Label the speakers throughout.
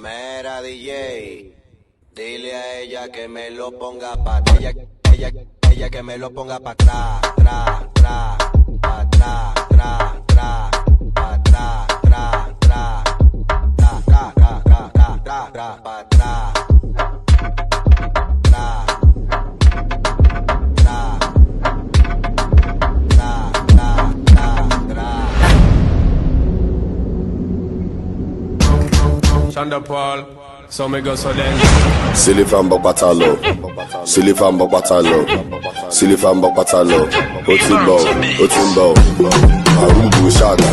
Speaker 1: Mera DJ, dile a ella que me lo ponga ella que me lo ponga pa' atrás, tra, tra, pa' atrás, tra, tra, pa' atrás, tra, tra, tra, tra, tra, tra, tra, tra, tra, pa' atrás, tra, tra, tra, tra, tra, tra.
Speaker 2: Shonda Paul, so me go so then.
Speaker 3: Silly Famba Batalo, Silly Famba Batalo, Silly Famba Batalo, Otimbo, Arubu Shaga,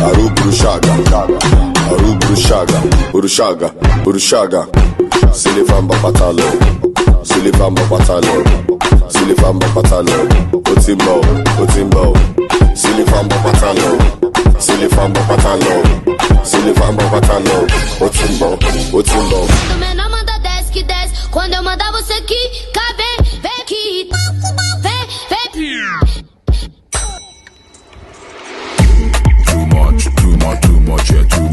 Speaker 3: Arubu Shaga, Arubu Shaga, Urushaga, Urushaga, Silly Famba Batalo, Silly Famba Batalo, Silly Famba Batalo, Otimbo, Silly Famba Batalo, Silly Famba Batalo, Silly Famba Batalo, Otimbo.
Speaker 4: Menor manda 10 que 10. Quando eu mandar você quica, vem aqui. Vem.
Speaker 5: Too much, yeah, too